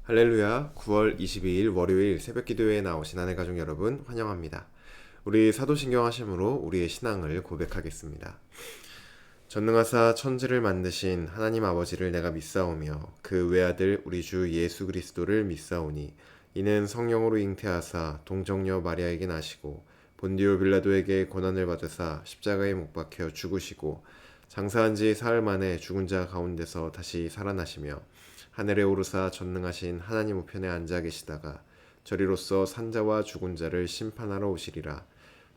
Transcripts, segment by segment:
할렐루야. 9월 22일 월요일 새벽기도회에 나오신 하늘 가족 여러분 환영합니다. 우리 사도신경 하심으로 우리의 신앙을 고백하겠습니다. 전능하사 천지를 만드신 하나님 아버지를 내가 믿사오며 그 외아들 우리 주 예수 그리스도를 믿사오니 이는 성령으로 잉태하사 동정녀 마리아에게 나시고 본디오 빌라도에게 고난을 받으사 십자가에 못 박혀 죽으시고 장사한 지 사흘 만에 죽은 자 가운데서 다시 살아나시며 하늘에 오르사 전능하신 하나님 우편에 앉아 계시다가 저리로서 산자와 죽은 자를 심판하러 오시리라.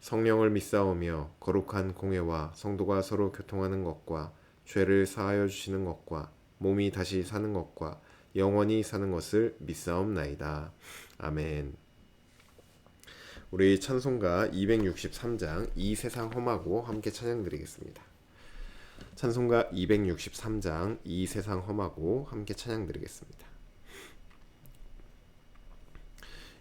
성령을 믿사오며 거룩한 공회와 성도가 서로 교통하는 것과 죄를 사하여 주시는 것과 몸이 다시 사는 것과 영원히 사는 것을 믿사옵나이다. 아멘. 우리 찬송가 263장 이 세상 험하고 함께 찬양드리겠습니다. 찬송가 263장 이 세상 험하고 함께 찬양드리겠습니다.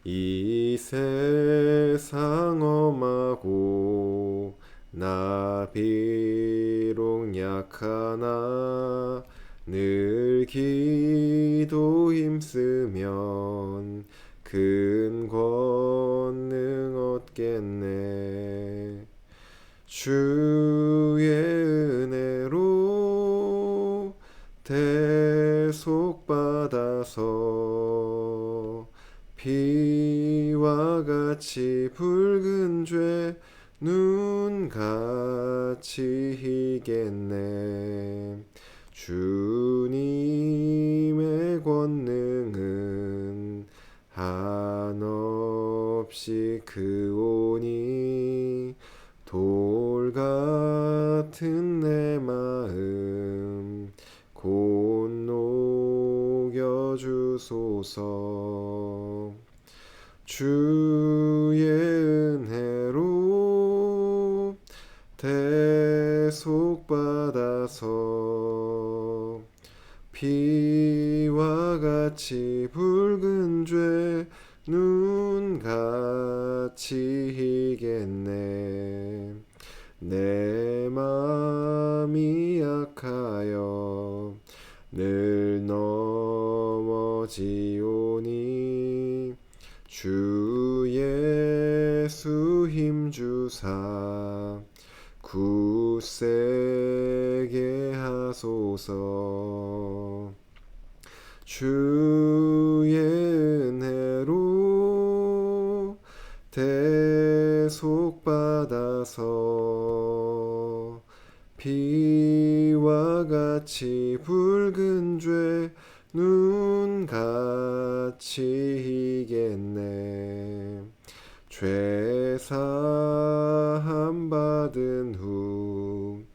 이 세상 험하고 나 비록 약하나 늘 기도 힘쓰면 큰 권능 얻겠네. 주의 은혜로 대속받아서 피와 같이 붉은 죄 눈같이 희겠네. 주님의 권능은 한없이 크오니 돌 같은 내 마음 곧 녹여주소서. 주의 은혜로 대속받아서 피와 같이 붉은 죄 눈같이 희겠네. 내 맘이 약하여 늘 넘어지오니 주 예수 힘주사 굳세게 하소서. 주의 은혜로 대속받아서 피와 같이 붉은 죄 눈같이 희겠네. 죄 사함 받은 후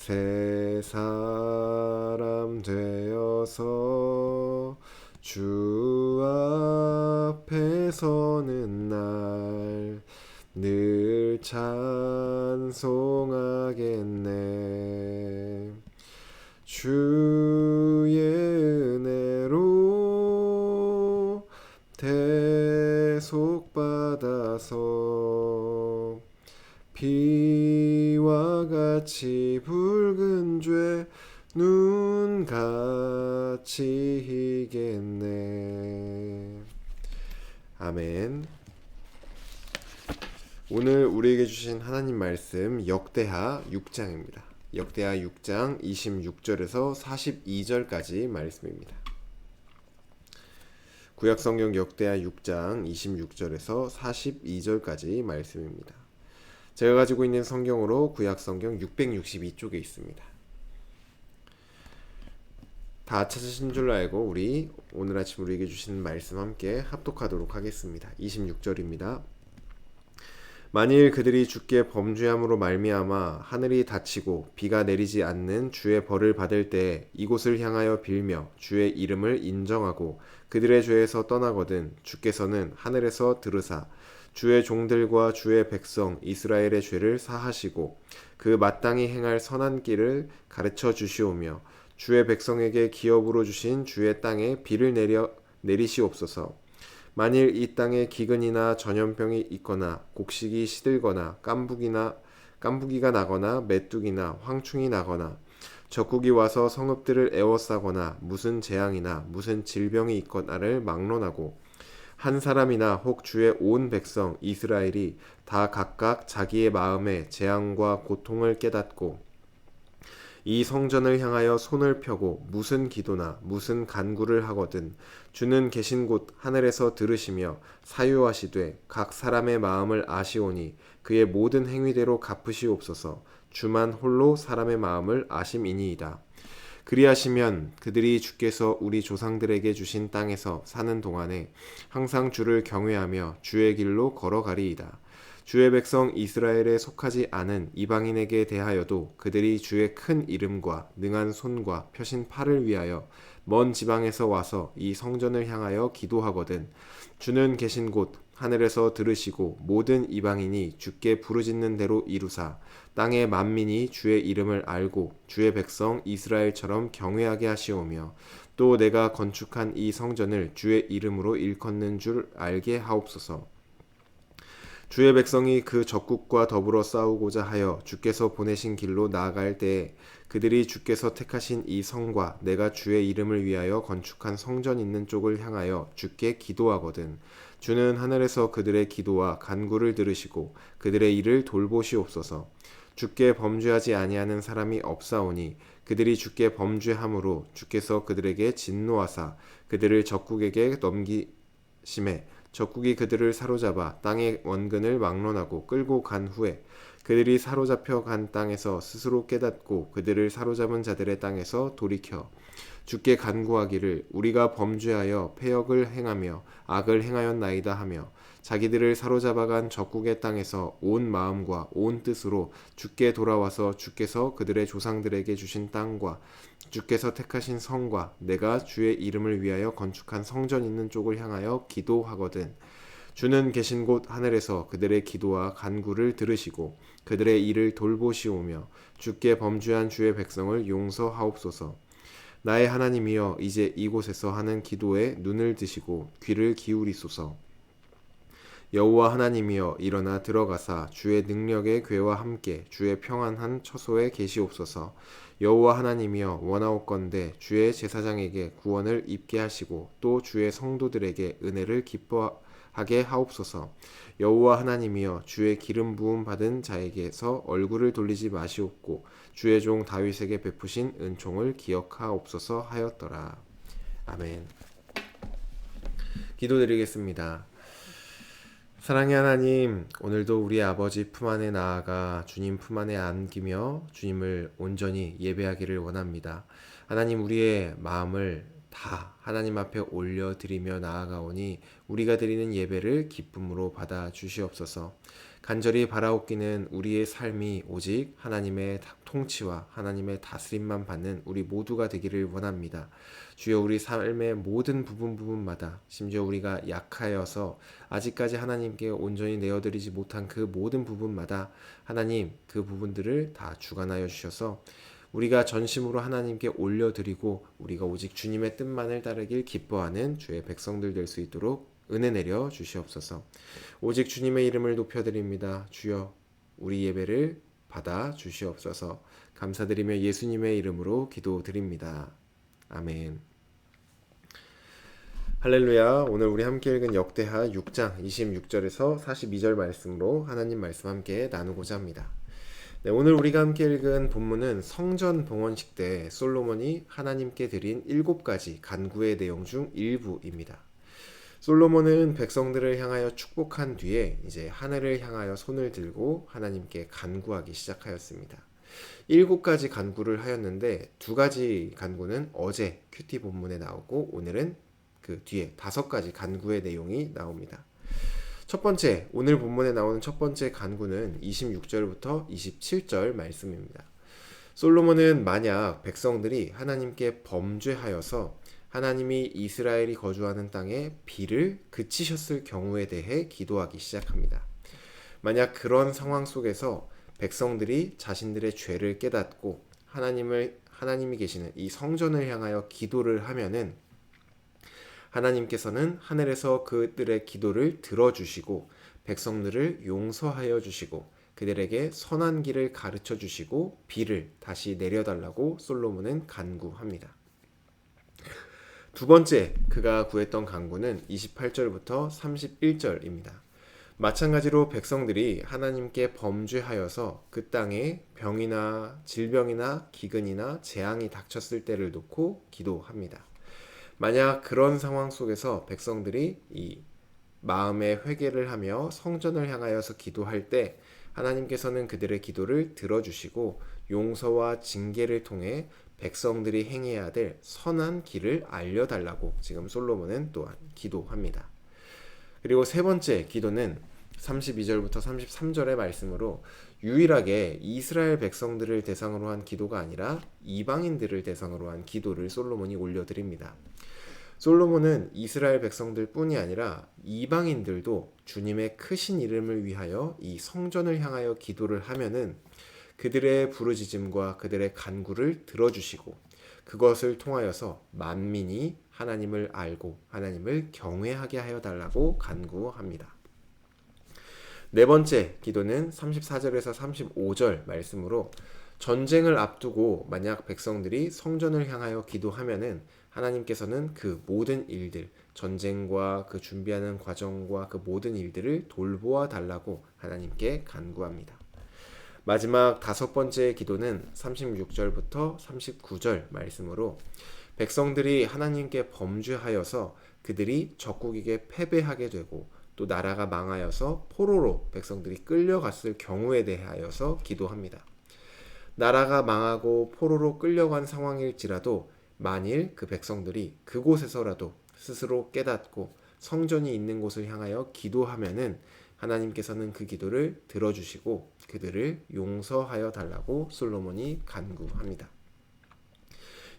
새 사람 되어서 주 앞에 서는 날 늘 찬송하겠네. 주의 은혜로 대속받아서 피와 같이 붉은 죄 눈같이 희겠네. 아멘. 오늘 우리에게 주신 하나님 말씀 역대하 6장입니다. 역대하 6장 26절에서 42절까지 말씀입니다. 구약성경 역대하 6장 26절에서 42절까지 말씀입니다. 제가 가지고 있는 성경으로 구약성경 662쪽에 있습니다. 다 찾으신 줄 알고 우리 오늘 아침 우리에게 주신 말씀 함께 합독하도록 하겠습니다. 26절입니다. 만일 그들이 주께 범죄함으로 말미암아 하늘이 닫히고 비가 내리지 않는 주의 벌을 받을 때에 이곳을 향하여 빌며 주의 이름을 인정하고 그들의 죄에서 떠나거든 주께서는 하늘에서 들으사 주의 종들과 주의 백성 이스라엘의 죄를 사하시고 그 마땅히 행할 선한 길을 가르쳐 주시오며 주의 백성에게 기업으로 주신 주의 땅에 비를 내리시옵소서. 만일 이 땅에 기근이나 전염병이 있거나 곡식이 시들거나 깐부기가 나거나 메뚜기나 황충이 나거나 적국이 와서 성읍들을 에워싸거나 무슨 재앙이나 무슨 질병이 있거나를 막론하고 한 사람이나 혹 주의 온 백성 이스라엘이 다 각각 자기의 마음에 재앙과 고통을 깨닫고 이 성전을 향하여 손을 펴고 무슨 기도나 무슨 간구를 하거든 주는 계신 곳 하늘에서 들으시며 사유하시되 각 사람의 마음을 아시오니 그의 모든 행위대로 갚으시옵소서. 주만 홀로 사람의 마음을 아심이니이다. 그리하시면 그들이 주께서 우리 조상들에게 주신 땅에서 사는 동안에 항상 주를 경외하며 주의 길로 걸어가리이다. 주의 백성 이스라엘에 속하지 않은 이방인에게 대하여도 그들이 주의 큰 이름과 능한 손과 펴신 팔을 위하여 먼 지방에서 와서 이 성전을 향하여 기도하거든 주는 계신 곳 하늘에서 들으시고 모든 이방인이 주께 부르짖는 대로 이루사 땅의 만민이 주의 이름을 알고 주의 백성 이스라엘처럼 경외하게 하시오며 또 내가 건축한 이 성전을 주의 이름으로 일컫는 줄 알게 하옵소서. 주의 백성이 그 적국과 더불어 싸우고자 하여 주께서 보내신 길로 나아갈 때에 그들이 주께서 택하신 이 성과 내가 주의 이름을 위하여 건축한 성전 있는 쪽을 향하여 주께 기도하거든 주는 하늘에서 그들의 기도와 간구를 들으시고 그들의 일을 돌보시옵소서. 주께 범죄하지 아니하는 사람이 없사오니 그들이 주께 범죄함으로 주께서 그들에게 진노하사 그들을 적국에게 넘기심에 적국이 그들을 사로잡아 땅의 원근을 막론하고 끌고 간 후에 그들이 사로잡혀 간 땅에서 스스로 깨닫고 그들을 사로잡은 자들의 땅에서 돌이켜 주께 간구하기를 우리가 범죄하여 패역을 행하며 악을 행하였나이다 하며 자기들을 사로잡아간 적국의 땅에서 온 마음과 온 뜻으로 주께 돌아와서 주께서 그들의 조상들에게 주신 땅과 주께서 택하신 성과 내가 주의 이름을 위하여 건축한 성전 있는 쪽을 향하여 기도하거든 주는 계신 곳 하늘에서 그들의 기도와 간구를 들으시고 그들의 일을 돌보시오며 주께 범죄한 주의 백성을 용서하옵소서. 나의 하나님이여 이제 이곳에서 하는 기도에 눈을 드시고 귀를 기울이소서. 여호와 하나님이여 일어나 들어가사 주의 능력의 궤와 함께 주의 평안한 처소에 계시옵소서. 여호와 하나님이여 원하옵건대 주의 제사장에게 구원을 입게 하시고 또 주의 성도들에게 은혜를 기뻐하게 하옵소서. 여호와 하나님이여 주의 기름 부음 받은 자에게서 얼굴을 돌리지 마시옵고 주의 종 다윗에게 베푸신 은총을 기억하옵소서 하였더라. 아멘. 기도드리겠습니다. 사랑의 하나님, 오늘도 우리 아버지 품 안에 나아가 주님 품 안에 안기며 주님을 온전히 예배하기를 원합니다. 하나님, 우리의 마음을 다 하나님 앞에 올려드리며 나아가오니 우리가 드리는 예배를 기쁨으로 받아 주시옵소서. 간절히 바라옵기는 우리의 삶이 오직 하나님의 통치와 하나님의 다스림만 받는 우리 모두가 되기를 원합니다. 주여, 우리 삶의 모든 부분마다 심지어 우리가 약하여서 아직까지 하나님께 온전히 내어드리지 못한 그 모든 부분마다 하나님 그 부분들을 다 주관하여 주셔서 우리가 전심으로 하나님께 올려드리고 우리가 오직 주님의 뜻만을 따르길 기뻐하는 주의 백성들 될 수 있도록 은혜 내려 주시옵소서. 오직 주님의 이름을 높여드립니다. 주여, 우리 예배를 받아 주시옵소서. 감사드리며 예수님의 이름으로 기도드립니다. 아멘. 할렐루야. 오늘 우리 함께 읽은 역대하 6장 26절에서 42절 말씀으로 하나님 말씀 함께 나누고자 합니다. 네, 오늘 우리가 함께 읽은 본문은 성전 봉헌식 때 솔로몬이 하나님께 드린 7가지 간구의 내용 중 일부입니다. 솔로몬은 백성들을 향하여 축복한 뒤에 이제 하늘을 향하여 손을 들고 하나님께 간구하기 시작하였습니다. 7가지 간구를 하였는데 2가지 간구는 어제 큐티 본문에 나오고 오늘은 그 뒤에 5가지 간구의 내용이 나옵니다. 첫 번째, 오늘 본문에 나오는 첫 번째 간구는 26절부터 27절 말씀입니다. 솔로몬은 만약 백성들이 하나님께 범죄하여서 하나님이 이스라엘이 거주하는 땅에 비를 그치셨을 경우에 대해 기도하기 시작합니다. 만약 그런 상황 속에서 백성들이 자신들의 죄를 깨닫고 하나님이 계시는 이 성전을 향하여 기도를 하면은 하나님께서는 하늘에서 그들의 기도를 들어주시고 백성들을 용서하여 주시고 그들에게 선한 길을 가르쳐 주시고 비를 다시 내려달라고 솔로몬은 간구합니다. 두 번째 그가 구했던 간구는 28절부터 31절입니다. 마찬가지로 백성들이 하나님께 범죄하여서 그 땅에 병이나 질병이나 기근이나 재앙이 닥쳤을 때를 놓고 기도합니다. 만약 그런 상황 속에서 백성들이 이 마음의 회개를 하며 성전을 향하여서 기도할 때 하나님께서는 그들의 기도를 들어주시고 용서와 징계를 통해 백성들이 행해야 될 선한 길을 알려달라고 지금 솔로몬은 또한 기도합니다. 그리고 세 번째 기도는 32절부터 33절의 말씀으로 유일하게 이스라엘 백성들을 대상으로 한 기도가 아니라 이방인들을 대상으로 한 기도를 솔로몬이 올려드립니다. 솔로몬은 이스라엘 백성들 뿐이 아니라 이방인들도 주님의 크신 이름을 위하여 이 성전을 향하여 기도를 하면은 그들의 부르짖음과 그들의 간구를 들어주시고 그것을 통하여서 만민이 하나님을 알고 하나님을 경외하게 하여 달라고 간구합니다. 네 번째 기도는 34절에서 35절 말씀으로 전쟁을 앞두고 만약 백성들이 성전을 향하여 기도하면은 하나님께서는 그 모든 일들, 전쟁과 그 준비하는 과정과 그 모든 일들을 돌보아 달라고 하나님께 간구합니다. 마지막 다섯 번째 기도는 36절부터 39절 말씀으로 백성들이 하나님께 범죄하여서 그들이 적국에게 패배하게 되고 또 나라가 망하여서 포로로 백성들이 끌려갔을 경우에 대하여서 기도합니다. 나라가 망하고 포로로 끌려간 상황일지라도 만일 그 백성들이 그곳에서라도 스스로 깨닫고 성전이 있는 곳을 향하여 기도하면은 하나님께서는 그 기도를 들어주시고 그들을 용서하여 달라고 솔로몬이 간구합니다.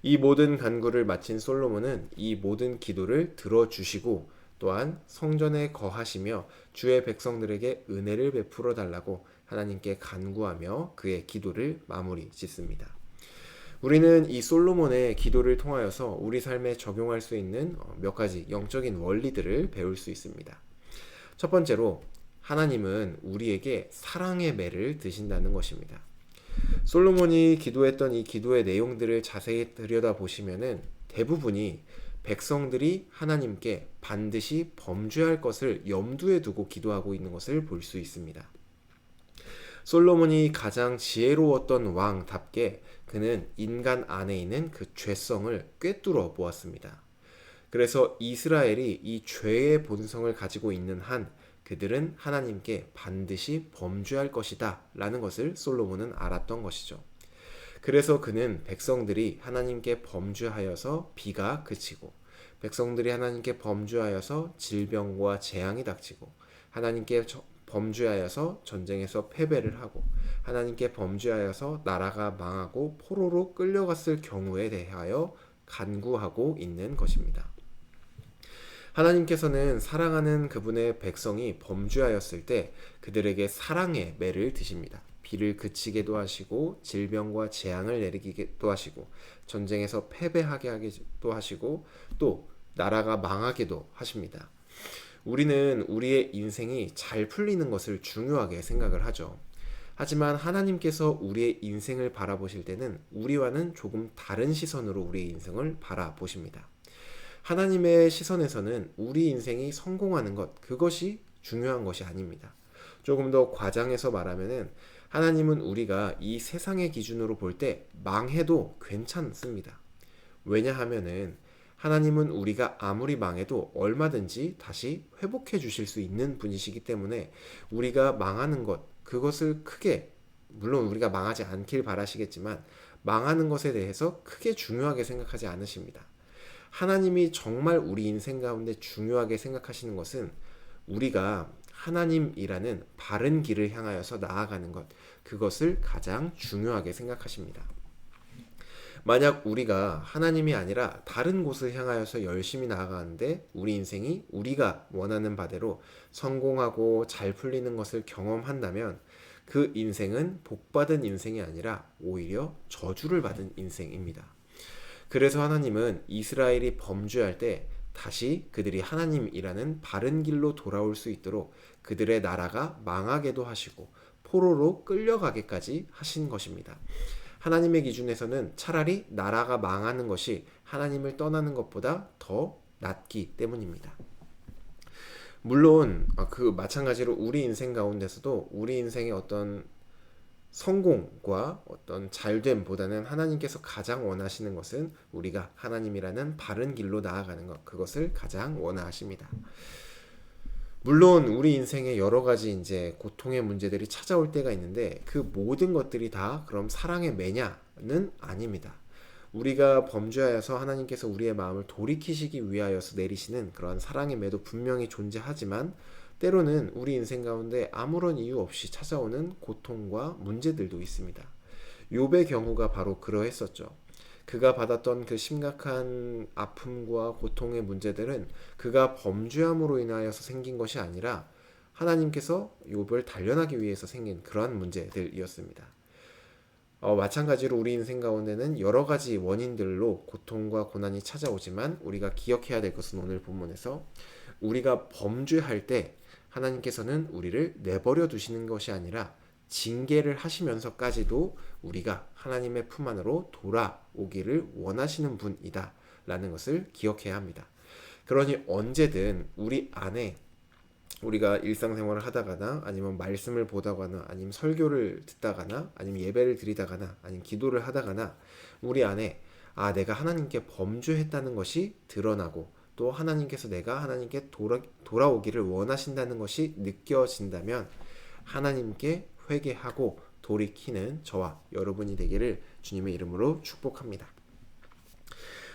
이 모든 간구를 마친 솔로몬은 이 모든 기도를 들어주시고 또한 성전에 거하시며 주의 백성들에게 은혜를 베풀어 달라고 하나님께 간구하며 그의 기도를 마무리 짓습니다. 우리는 이 솔로몬의 기도를 통하여서 우리 삶에 적용할 수 있는 몇 가지 영적인 원리들을 배울 수 있습니다. 첫 번째로 하나님은 우리에게 사랑의 매를 드신다는 것입니다. 솔로몬이 기도했던 이 기도의 내용들을 자세히 들여다보시면은 대부분이 백성들이 하나님께 반드시 범죄할 것을 염두에 두고 기도하고 있는 것을 볼 수 있습니다. 솔로몬이 가장 지혜로웠던 왕답게 그는 인간 안에 있는 그 죄성을 꿰뚫어 보았습니다. 그래서 이스라엘이 이 죄의 본성을 가지고 있는 한 그들은 하나님께 반드시 범죄할 것이다 라는 것을 솔로몬은 알았던 것이죠. 그래서 그는 백성들이 하나님께 범죄하여서 비가 그치고 백성들이 하나님께 범죄하여서 질병과 재앙이 닥치고 하나님께 범죄하여서 전쟁에서 패배를 하고 하나님께 범죄하여서 나라가 망하고 포로로 끌려갔을 경우에 대하여 간구하고 있는 것입니다. 하나님께서는 사랑하는 그분의 백성이 범죄하였을 때 그들에게 사랑의 매를 드십니다. 비를 그치게도 하시고 질병과 재앙을 내리기도 하시고 전쟁에서 패배하게 하기도 하시고 또 나라가 망하게도 하십니다. 우리는 우리의 인생이 잘 풀리는 것을 중요하게 생각을 하죠. 하지만 하나님께서 우리의 인생을 바라보실 때는 우리와는 조금 다른 시선으로 우리의 인생을 바라보십니다. 하나님의 시선에서는 우리 인생이 성공하는 것, 그것이 중요한 것이 아닙니다. 조금 더 과장해서 말하면은 하나님은 우리가 이 세상의 기준으로 볼 때 망해도 괜찮습니다. 왜냐하면은 하나님은 우리가 아무리 망해도 얼마든지 다시 회복해 주실 수 있는 분이시기 때문에 우리가 망하는 것, 그것을 크게, 물론 우리가 망하지 않길 바라시겠지만 망하는 것에 대해서 크게 중요하게 생각하지 않으십니다. 하나님이 정말 우리 인생 가운데 중요하게 생각하시는 것은 우리가 하나님이라는 바른 길을 향하여서 나아가는 것, 그것을 가장 중요하게 생각하십니다. 만약 우리가 하나님이 아니라 다른 곳을 향하여서 열심히 나아가는데 우리 인생이 우리가 원하는 바대로 성공하고 잘 풀리는 것을 경험한다면 그 인생은 복받은 인생이 아니라 오히려 저주를 받은 인생입니다. 그래서 하나님은 이스라엘이 범죄할 때 다시 그들이 하나님이라는 바른 길로 돌아올 수 있도록 그들의 나라가 망하게도 하시고 포로로 끌려가게까지 하신 것입니다. 하나님의 기준에서는 차라리 나라가 망하는 것이 하나님을 떠나는 것보다 더 낫기 때문입니다. 물론 그 마찬가지로 우리 인생 가운데서도 우리 인생의 어떤 성공과 어떤 잘됨보다는 하나님께서 가장 원하시는 것은 우리가 하나님이라는 바른 길로 나아가는 것, 그것을 가장 원하십니다. 물론 우리 인생에 여러 가지 이제 고통의 문제들이 찾아올 때가 있는데 그 모든 것들이 다 그럼 사랑의 매냐는 아닙니다. 우리가 범죄하여서 하나님께서 우리의 마음을 돌이키시기 위하여서 내리시는 그런 사랑의 매도 분명히 존재하지만 때로는 우리 인생 가운데 아무런 이유 없이 찾아오는 고통과 문제들도 있습니다. 욥의 경우가 바로 그러했었죠. 그가 받았던 그 심각한 아픔과 고통의 문제들은 그가 범죄함으로 인하여서 생긴 것이 아니라 하나님께서 욥을 단련하기 위해서 생긴 그러한 문제들이었습니다. 마찬가지로 우리 인생 가운데는 여러 가지 원인들로 고통과 고난이 찾아오지만 우리가 기억해야 될 것은 오늘 본문에서 우리가 범죄할 때 하나님께서는 우리를 내버려 두시는 것이 아니라 징계를 하시면서까지도 우리가 하나님의 품 안으로 돌아오기를 원하시는 분이다 라는 것을 기억해야 합니다. 그러니 언제든 우리 안에 우리가 일상생활을 하다가나 아니면 말씀을 보다가나 아니면 설교를 듣다가나 아니면 예배를 드리다가나 아니면 기도를 하다가나 우리 안에 내가 하나님께 범죄했다는 것이 드러나고 또 하나님께서 내가 하나님께 돌아오기를 원하신다는 것이 느껴진다면 하나님께 회개하고 돌이키는 저와 여러분이 되기를 주님의 이름으로 축복합니다.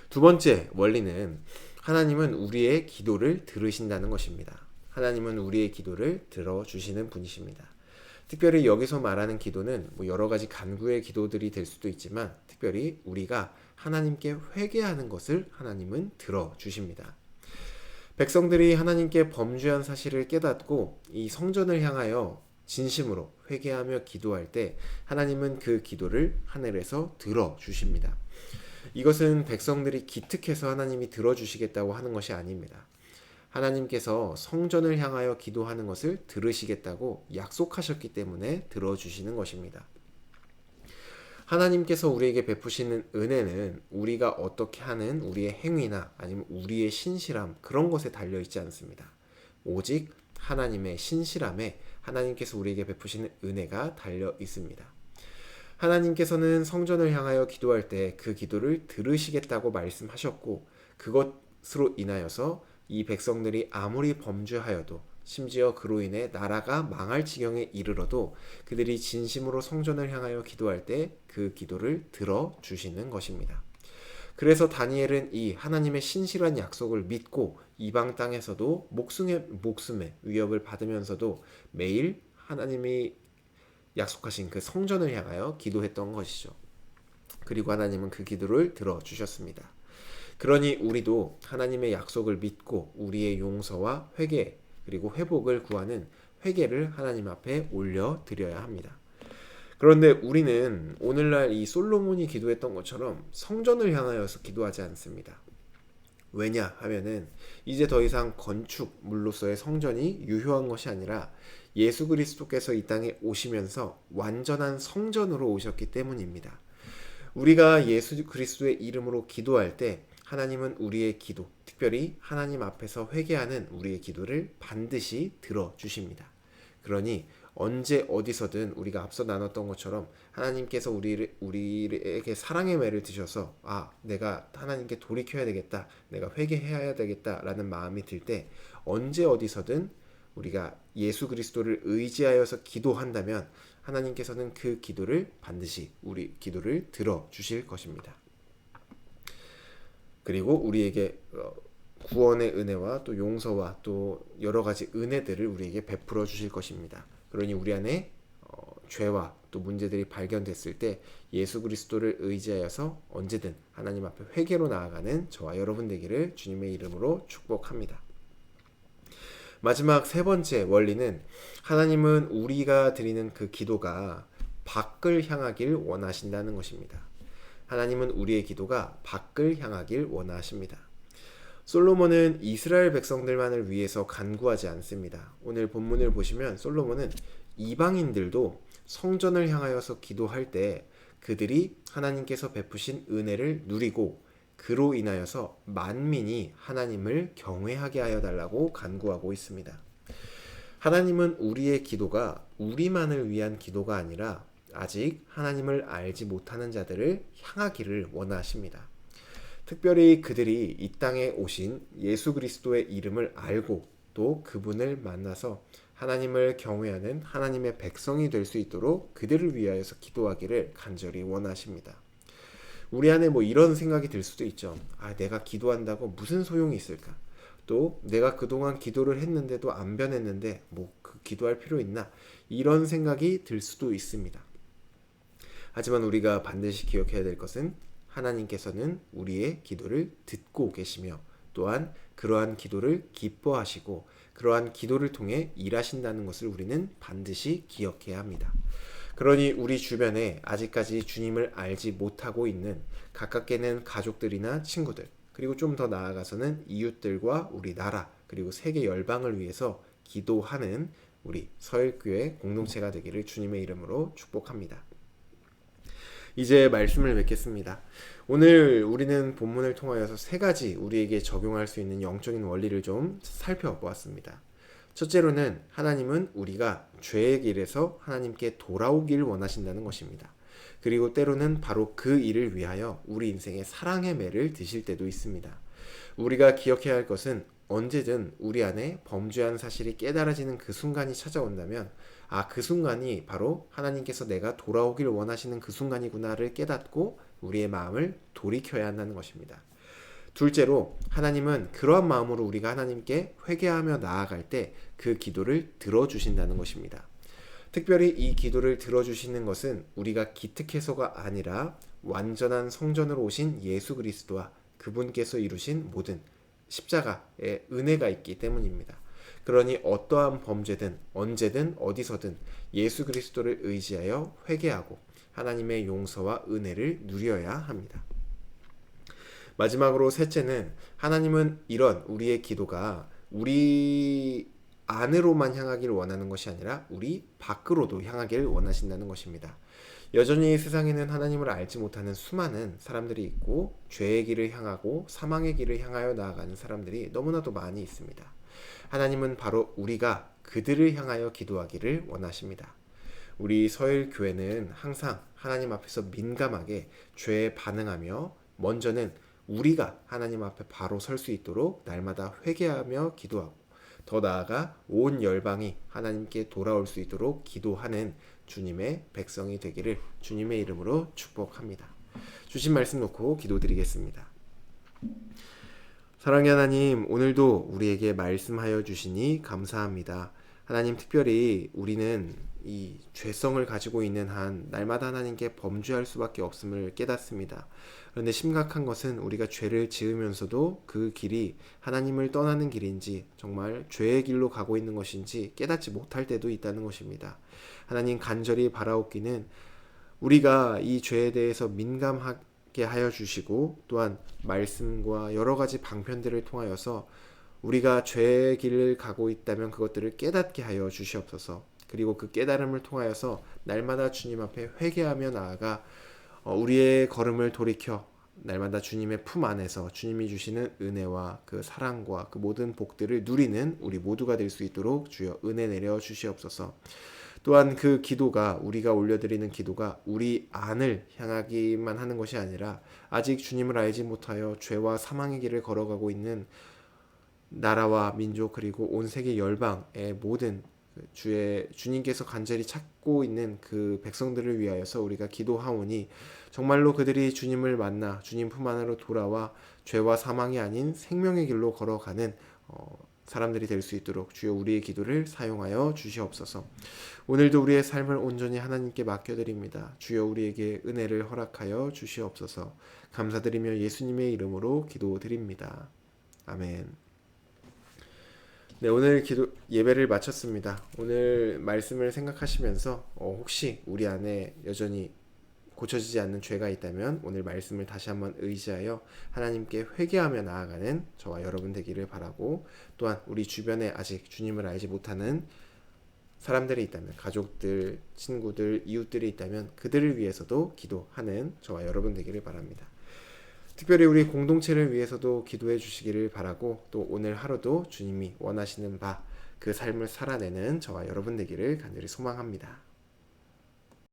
두 번째 원리는 하나님은 우리의 기도를 들으신다는 것입니다. 하나님은 우리의 기도를 들어주시는 분이십니다. 특별히 여기서 말하는 기도는 여러 가지 간구의 기도들이 될 수도 있지만 특별히 우리가 하나님께 회개하는 것을 하나님은 들어주십니다. 백성들이 하나님께 범죄한 사실을 깨닫고 이 성전을 향하여 진심으로 회개하며 기도할 때 하나님은 그 기도를 하늘에서 들어주십니다. 이것은 백성들이 기특해서 하나님이 들어주시겠다고 하는 것이 아닙니다. 하나님께서 성전을 향하여 기도하는 것을 들으시겠다고 약속하셨기 때문에 들어주시는 것입니다. 하나님께서 우리에게 베푸시는 은혜는 우리가 어떻게 하는 우리의 행위나 아니면 우리의 신실함 그런 것에 달려있지 않습니다. 오직 하나님의 신실함에 하나님께서 우리에게 베푸시는 은혜가 달려 있습니다. 하나님께서는 성전을 향하여 기도할 때 그 기도를 들으시겠다고 말씀하셨고 그것으로 인하여서 이 백성들이 아무리 범죄하여도 심지어 그로 인해 나라가 망할 지경에 이르러도 그들이 진심으로 성전을 향하여 기도할 때 그 기도를 들어주시는 것입니다. 그래서 다니엘은 이 하나님의 신실한 약속을 믿고 이방 땅에서도 목숨의 위협을 받으면서도 매일 하나님이 약속하신 그 성전을 향하여 기도했던 것이죠. 그리고 하나님은 그 기도를 들어주셨습니다. 그러니 우리도 하나님의 약속을 믿고 우리의 용서와 회개 그리고 회복을 구하는 회개를 하나님 앞에 올려드려야 합니다. 그런데 우리는 오늘날 이 솔로몬이 기도했던 것처럼 성전을 향하여서 기도하지 않습니다. 왜냐 하면은 이제 더 이상 건축물로서의 성전이 유효한 것이 아니라 예수 그리스도께서 이 땅에 오시면서 완전한 성전으로 오셨기 때문입니다. 우리가 예수 그리스도의 이름으로 기도할 때 하나님은 우리의 기도, 특별히 하나님 앞에서 회개하는 우리의 기도를 반드시 들어주십니다. 그러니 언제 어디서든 우리가 앞서 나눴던 것처럼 하나님께서 우리에게 사랑의 매를 드셔서 내가 하나님께 돌이켜야 되겠다, 내가 회개해야 되겠다라는 마음이 들 때 언제 어디서든 우리가 예수 그리스도를 의지하여서 기도한다면 하나님께서는 그 기도를 반드시 우리 기도를 들어주실 것입니다. 그리고 우리에게 구원의 은혜와 또 용서와 또 여러 가지 은혜들을 우리에게 베풀어 주실 것입니다. 그러니 우리 안에 죄와 또 문제들이 발견됐을 때 예수 그리스도를 의지하여서 언제든 하나님 앞에 회개로 나아가는 저와 여러분 되기를 주님의 이름으로 축복합니다. 마지막 세 번째 원리는 하나님은 우리가 드리는 그 기도가 밖을 향하길 원하신다는 것입니다. 하나님은 우리의 기도가 밖을 향하길 원하십니다. 솔로몬은 이스라엘 백성들만을 위해서 간구하지 않습니다. 오늘 본문을 보시면 솔로몬은 이방인들도 성전을 향하여서 기도할 때 그들이 하나님께서 베푸신 은혜를 누리고 그로 인하여서 만민이 하나님을 경외하게 하여 달라고 간구하고 있습니다. 하나님은 우리의 기도가 우리만을 위한 기도가 아니라 아직 하나님을 알지 못하는 자들을 향하기를 원하십니다. 특별히 그들이 이 땅에 오신 예수 그리스도의 이름을 알고 또 그분을 만나서 하나님을 경외하는 하나님의 백성이 될 수 있도록 그들을 위하여서 기도하기를 간절히 원하십니다. 우리 안에 이런 생각이 들 수도 있죠. 내가 기도한다고 무슨 소용이 있을까? 또 내가 그동안 기도를 했는데도 안 변했는데 그 기도할 필요 있나? 이런 생각이 들 수도 있습니다. 하지만 우리가 반드시 기억해야 될 것은 하나님께서는 우리의 기도를 듣고 계시며 또한 그러한 기도를 기뻐하시고 그러한 기도를 통해 일하신다는 것을 우리는 반드시 기억해야 합니다. 그러니 우리 주변에 아직까지 주님을 알지 못하고 있는 가깝게는 가족들이나 친구들 그리고 좀 더 나아가서는 이웃들과 우리 나라 그리고 세계 열방을 위해서 기도하는 우리 서일교회 공동체가 되기를 주님의 이름으로 축복합니다. 이제 말씀을 맺겠습니다. 오늘 우리는 본문을 통하여서 세 가지 우리에게 적용할 수 있는 영적인 원리를 좀 살펴보았습니다. 첫째로는 하나님은 우리가 죄의 길에서 하나님께 돌아오길 원하신다는 것입니다. 그리고 때로는 바로 그 일을 위하여 우리 인생의 사랑의 매를 드실 때도 있습니다. 우리가 기억해야 할 것은 언제든 우리 안에 범죄한 사실이 깨달아지는 그 순간이 찾아온다면 그 순간이 바로 하나님께서 내가 돌아오길 원하시는 그 순간이구나를 깨닫고 우리의 마음을 돌이켜야 한다는 것입니다. 둘째로 하나님은 그러한 마음으로 우리가 하나님께 회개하며 나아갈 때 그 기도를 들어주신다는 것입니다. 특별히 이 기도를 들어주시는 것은 우리가 기특해서가 아니라 완전한 성전으로 오신 예수 그리스도와 그분께서 이루신 모든 십자가의 은혜가 있기 때문입니다. 그러니 어떠한 범죄든 언제든 어디서든 예수 그리스도를 의지하여 회개하고 하나님의 용서와 은혜를 누려야 합니다. 마지막으로 셋째는 하나님은 이런 우리의 기도가 우리 안으로만 향하기를 원하는 것이 아니라 우리 밖으로도 향하기를 원하신다는 것입니다. 여전히 세상에는 하나님을 알지 못하는 수많은 사람들이 있고 죄의 길을 향하고 사망의 길을 향하여 나아가는 사람들이 너무나도 많이 있습니다. 하나님은 바로 우리가 그들을 향하여 기도하기를 원하십니다. 우리 서일교회는 항상 하나님 앞에서 민감하게 죄에 반응하며 먼저는 우리가 하나님 앞에 바로 설 수 있도록 날마다 회개하며 기도하고 더 나아가 온 열방이 하나님께 돌아올 수 있도록 기도하는 주님의 백성이 되기를 주님의 이름으로 축복합니다. 주신 말씀 놓고 기도드리겠습니다. 사랑의 하나님, 오늘도 우리에게 말씀하여 주시니 감사합니다. 하나님, 특별히 우리는 이 죄성을 가지고 있는 한 날마다 하나님께 범죄할 수밖에 없음을 깨닫습니다. 그런데 심각한 것은 우리가 죄를 지으면서도 그 길이 하나님을 떠나는 길인지 정말 죄의 길로 가고 있는 것인지 깨닫지 못할 때도 있다는 것입니다. 하나님, 간절히 바라옵기는 우리가 이 죄에 대해서 민감하게 하여 주시고 또한 말씀과 여러 가지 방편들을 통하여서 우리가 죄의 길을 가고 있다면 그것들을 깨닫게 하여 주시옵소서. 그리고 그 깨달음을 통하여서 날마다 주님 앞에 회개하며 나아가 우리의 걸음을 돌이켜 날마다 주님의 품 안에서 주님이 주시는 은혜와 그 사랑과 그 모든 복들을 누리는 우리 모두가 될 수 있도록 주여 은혜 내려 주시옵소서. 또한 그 기도가 우리가 올려드리는 기도가 우리 안을 향하기만 하는 것이 아니라 아직 주님을 알지 못하여 죄와 사망의 길을 걸어가고 있는 나라와 민족 그리고 온 세계 열방의 모든 주님께서 간절히 찾고 있는 그 백성들을 위하여서 우리가 기도하오니 정말로 그들이 주님을 만나 주님 품 안으로 돌아와 죄와 사망이 아닌 생명의 길로 걸어가는 사람들이 될 수 있도록 주여 우리의 기도를 사용하여 주시옵소서. 오늘도 우리의 삶을 온전히 하나님께 맡겨드립니다. 주여 우리에게 은혜를 허락하여 주시옵소서. 감사드리며 예수님의 이름으로 기도드립니다. 아멘. 네, 오늘 예배를 마쳤습니다. 오늘 말씀을 생각하시면서 혹시 우리 안에 여전히 고쳐지지 않는 죄가 있다면 오늘 말씀을 다시 한번 의지하여 하나님께 회개하며 나아가는 저와 여러분 되기를 바라고 또한 우리 주변에 아직 주님을 알지 못하는 사람들이 있다면, 가족들, 친구들, 이웃들이 있다면 그들을 위해서도 기도하는 저와 여러분 되기를 바랍니다. 특별히 우리 공동체를 위해서도 기도해 주시기를 바라고, 또 오늘 하루도 주님이 원하시는 바 그 삶을 살아내는 저와 여러분 되기를 간절히 소망합니다.